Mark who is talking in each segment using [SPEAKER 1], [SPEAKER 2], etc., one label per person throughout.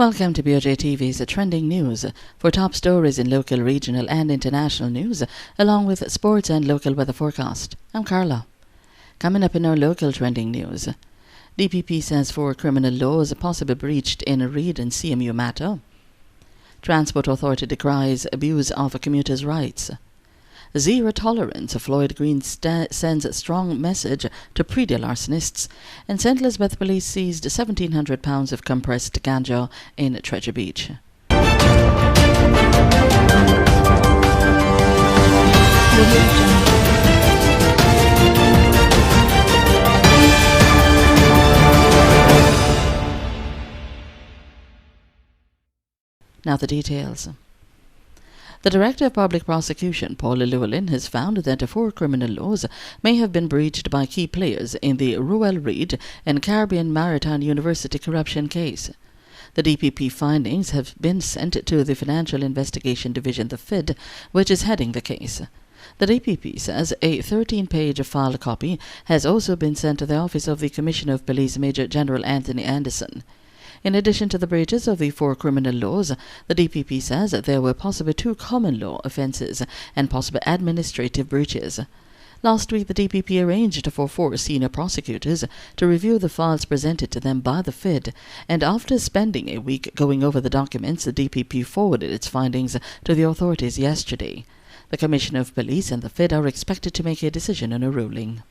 [SPEAKER 1] Welcome to BOJTV's trending news for top stories in local, regional and international news, along with sports and local weather forecast. I'm Carla. Coming up in our local trending news, DPP says 4 criminal laws possibly breached in Reid and CMU matter. Transport Authority decries abuse of commuters' rights. Zero tolerance, Floyd Green sends a strong message to pre-deal arsonists, and St. Elizabeth Police seized 1,700 pounds of compressed ganja in Treasure Beach. Now the details. The Director of Public Prosecution, Paul Llewellyn, has found that 4 criminal laws may have been breached by key players in the Reul, Reid and Caribbean Maritime University corruption case. The DPP findings have been sent to the Financial Investigation Division, the FID, which is heading the case. The DPP says a 13-page file copy has also been sent to the Office of the Commissioner of Police, Major General Anthony Anderson. In addition to the breaches of the 4 criminal laws, the DPP says there were possibly 2 common law offences and possible administrative breaches. Last week, the DPP arranged for 4 senior prosecutors to review the files presented to them by the FID, and after spending a week going over the documents, the DPP forwarded its findings to the authorities yesterday. The Commissioner of Police and the FID are expected to make a decision on a ruling.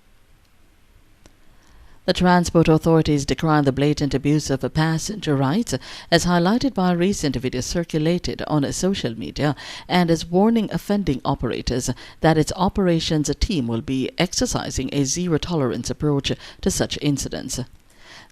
[SPEAKER 1] The transport authorities decry the blatant abuse of passenger rights, as highlighted by a recent video circulated on social media, and is warning offending operators that its operations team will be exercising a zero-tolerance approach to such incidents.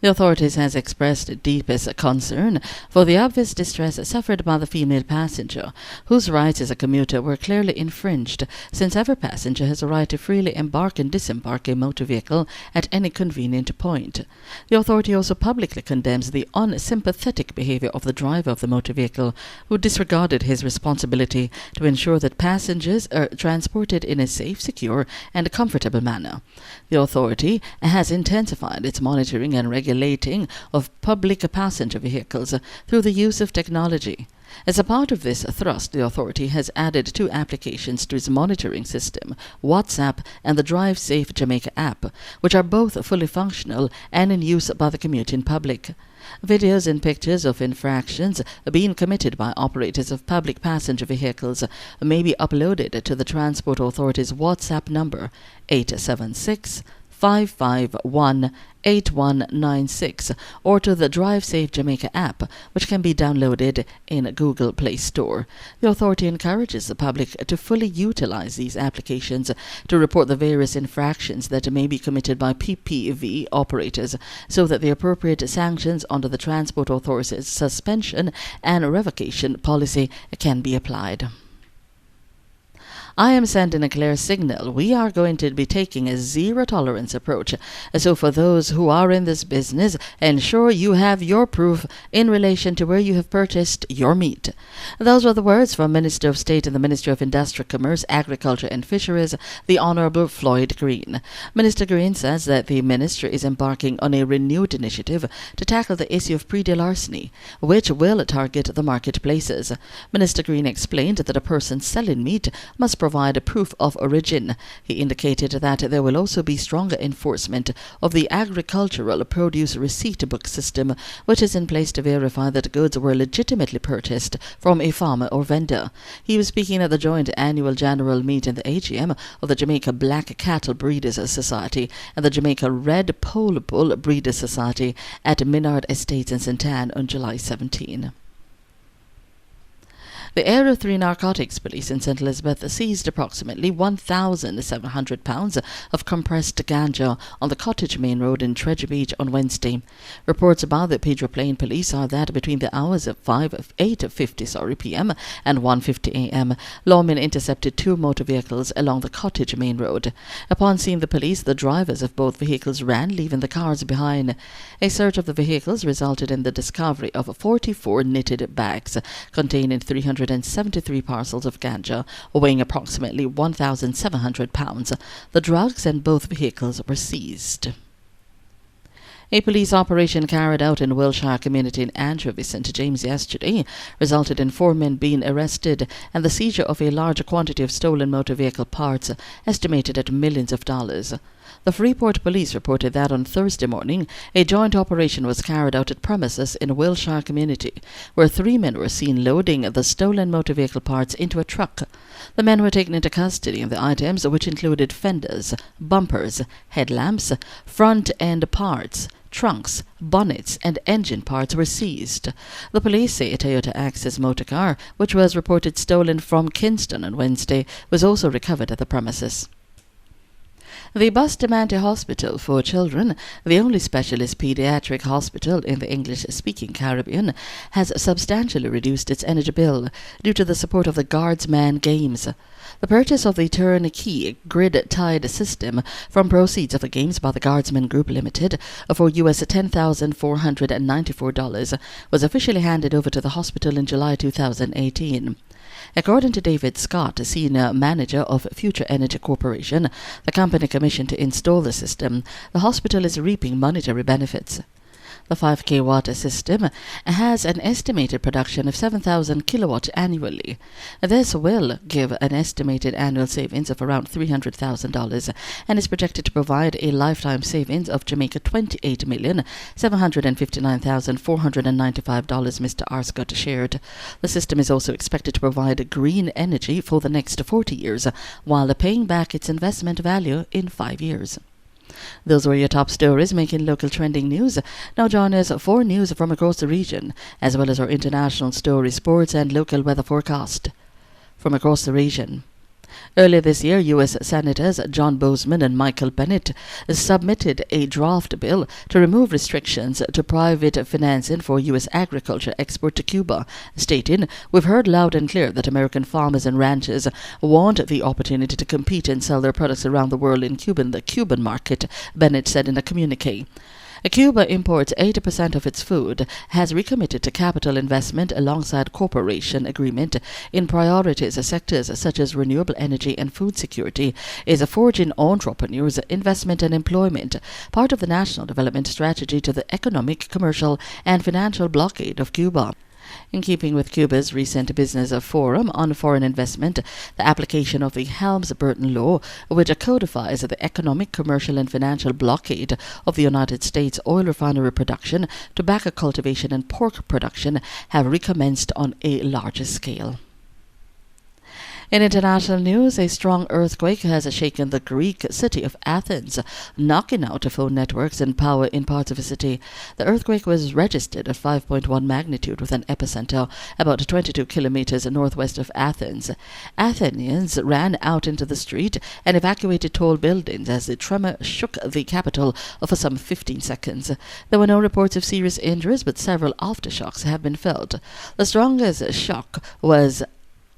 [SPEAKER 1] The authorities has expressed deepest concern for the obvious distress suffered by the female passenger, whose rights as a commuter were clearly infringed, since every passenger has a right to freely embark and disembark a motor vehicle at any convenient point. The authority also publicly condemns the unsympathetic behavior of the driver of the motor vehicle, who disregarded his responsibility to ensure that passengers are transported in a safe, secure and comfortable manner. The authority has intensified its monitoring and regulating of public passenger vehicles through the use of technology. As a part of this thrust, the authority has added 2 applications to its monitoring system, WhatsApp and the Drive Safe Jamaica app, which are both fully functional and in use by the commuting public. Videos and pictures of infractions being committed by operators of public passenger vehicles may be uploaded to the Transport Authority's WhatsApp number 876-551-8196 or to the Drive Safe Jamaica app, which can be downloaded in Google Play Store. The authority encourages the public to fully utilize these applications to report the various infractions that may be committed by PPV operators, so that the appropriate sanctions under the Transport Authority's suspension and revocation policy can be applied. I am sending a clear signal. We are going to be taking a zero-tolerance approach. So for those who are in this business, ensure you have your proof in relation to where you have purchased your meat. Those were the words from Minister of State in the Ministry of Industrial Commerce, Agriculture and Fisheries, the Honourable Floyd Green. Minister Green says that the ministry is embarking on a renewed initiative to tackle the issue of pre-deal larceny, which will target the marketplaces. Minister Green explained that a person selling meat must provide a proof of origin. He indicated that there will also be stronger enforcement of the Agricultural Produce Receipt Book system, which is in place to verify that goods were legitimately purchased from a farmer or vendor. He was speaking at the joint annual general meeting, the AGM, of the Jamaica Black Cattle Breeders Society and the Jamaica Red Pole Bull Breeders Society at Minard Estates in St. Ann on July 17. The Area 3 Narcotics Police in St. Elizabeth seized approximately 1,700 pounds of compressed ganja on the Cottage Main Road in Treasure Beach on Wednesday. Reports about the Pedro Plain Police are that between the hours of 8:50 p.m. and 1:50 a.m., lawmen intercepted 2 motor vehicles along the Cottage Main Road. Upon seeing the police, the drivers of both vehicles ran, leaving the cars behind. A search of the vehicles resulted in the discovery of 44 knitted bags containing 373 parcels of ganja, weighing approximately 1,700 pounds. The drugs and both vehicles were seized. A police operation carried out in Wiltshire community in Antrim, St James yesterday resulted in 4 men being arrested and the seizure of a large quantity of stolen motor vehicle parts estimated at millions of dollars. The Freeport Police reported that on Thursday morning, a joint operation was carried out at premises in a Wiltshire community, where 3 men were seen loading the stolen motor vehicle parts into a truck. The men were taken into custody, and the items, which included fenders, bumpers, headlamps, front end parts, trunks, bonnets and engine parts were seized. The police say a Toyota Access motor car, which was reported stolen from Kingston on Wednesday, was also recovered at the premises. The Bustamante Hospital for Children, the only specialist pediatric hospital in the English-speaking Caribbean, has substantially reduced its energy bill due to the support of the Guardsman Games. The purchase of the turnkey grid-tied system from proceeds of the games by the Guardsman Group Limited for US $10,494 was officially handed over to the hospital in July 2018. According to David Scott, senior manager of Future Energy Corporation, the company commissioned to install the system, the hospital is reaping monetary benefits. The 5K water system has an estimated production of 7,000 kilowatts annually. This will give an estimated annual savings of around $300,000 and is projected to provide a lifetime savings of Jamaica $28,759,495, Mr. Arscott shared. The system is also expected to provide green energy for the next 40 years, while paying back its investment value in 5 years. Those were your top stories making local trending news. Now join us for news from across the region, as well as our international story, sports and local weather forecast. From across the region. Earlier this year, U.S. Senators John Boozman and Michael Bennet submitted a draft bill to remove restrictions to private financing for U.S. agriculture export to Cuba, stating, "We've heard loud and clear that American farmers and ranchers want the opportunity to compete and sell their products around the world in the Cuban market," Bennet said in a communique. Cuba imports 80% of its food, has recommitted to capital investment alongside cooperation agreement in priorities sectors such as renewable energy and food security, is forging entrepreneurs, investment and employment, part of the national development strategy to the economic, commercial and financial blockade of Cuba. In keeping with Cuba's recent business forum on foreign investment, the application of the Helms-Burton Law, which codifies the economic, commercial and financial blockade of the United States oil refinery production, tobacco cultivation and pork production, have recommenced on a larger scale. In international news, a strong earthquake has shaken the Greek city of Athens, knocking out phone networks and power in parts of the city. The earthquake was registered at 5.1 magnitude with an epicenter about 22 kilometers northwest of Athens. Athenians ran out into the street and evacuated tall buildings as the tremor shook the capital for some 15 seconds. There were no reports of serious injuries, but several aftershocks have been felt. The strongest shock was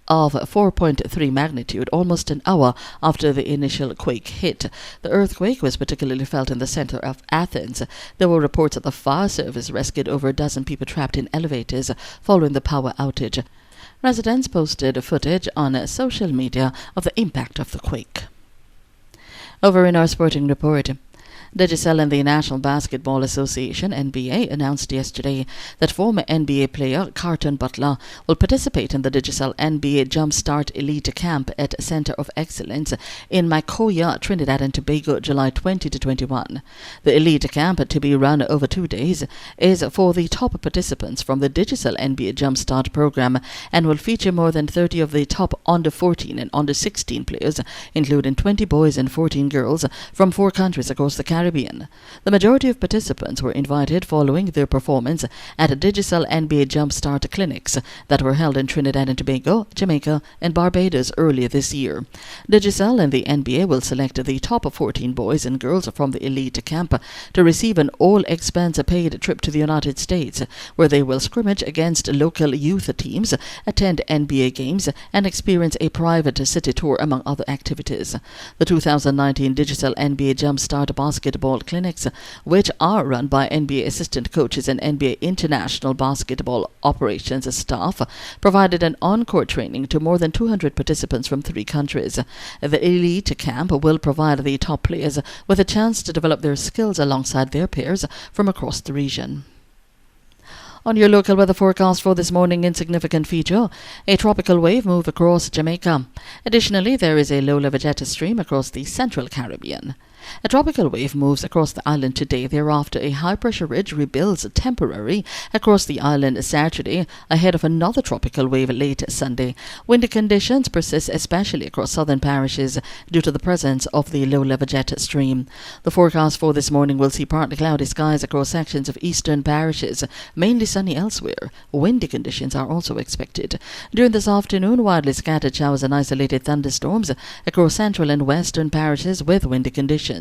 [SPEAKER 1] of 4.3 magnitude, almost an hour after the initial quake hit. The earthquake was particularly felt in the center of Athens. There were reports that the fire service rescued over a dozen people trapped in elevators following the power outage. Residents posted footage on social media of the impact of the quake. Over in our sporting report, Digicel and the National Basketball Association (NBA) announced yesterday that former NBA player Carton Butler will participate in the Digicel NBA Jumpstart Elite Camp at Center of Excellence in Maicoya, Trinidad and Tobago, July 20 to 21. The Elite Camp, to be run over 2 days, is for the top participants from the Digicel NBA Jumpstart program and will feature more than 30 of the top under 14 and under 16 players, including 20 boys and 14 girls from 4 countries across the Caribbean. The majority of participants were invited following their performance at Digicel NBA Jumpstart clinics that were held in Trinidad and Tobago, Jamaica, and Barbados earlier this year. Digicel and the NBA will select the top 14 boys and girls from the elite camp to receive an all-expense-paid trip to the United States, where they will scrimmage against local youth teams, attend NBA games, and experience a private city tour, among other activities. The 2019 Digicel NBA Jumpstart basketball basketball clinics, which are run by NBA assistant coaches and NBA international basketball operations staff, provided an on-court training to more than 200 participants from 3 countries. The elite camp will provide the top players with a chance to develop their skills alongside their peers from across the region. On your local weather forecast for this morning, insignificant feature, a tropical wave move across Jamaica. Additionally, there is a low-level jet stream across the central Caribbean. A tropical wave moves across the island today. Thereafter, a high-pressure ridge rebuilds temporarily across the island Saturday, ahead of another tropical wave late Sunday. Windy conditions persist, especially across southern parishes, due to the presence of the low-level jet stream. The forecast for this morning will see partly cloudy skies across sections of eastern parishes, mainly sunny elsewhere. Windy conditions are also expected. During this afternoon, widely scattered showers and isolated thunderstorms across central and western parishes with windy conditions.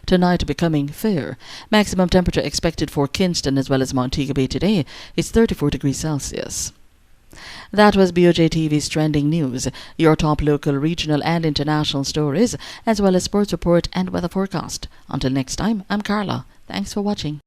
[SPEAKER 1] Tonight becoming fair. Maximum temperature expected for Kingston as well as Montego Bay today is 34 degrees Celsius. That was BOJTV's trending news, your top local, regional and international stories, as well as sports report and weather forecast. Until next time, I'm Carla. Thanks for watching.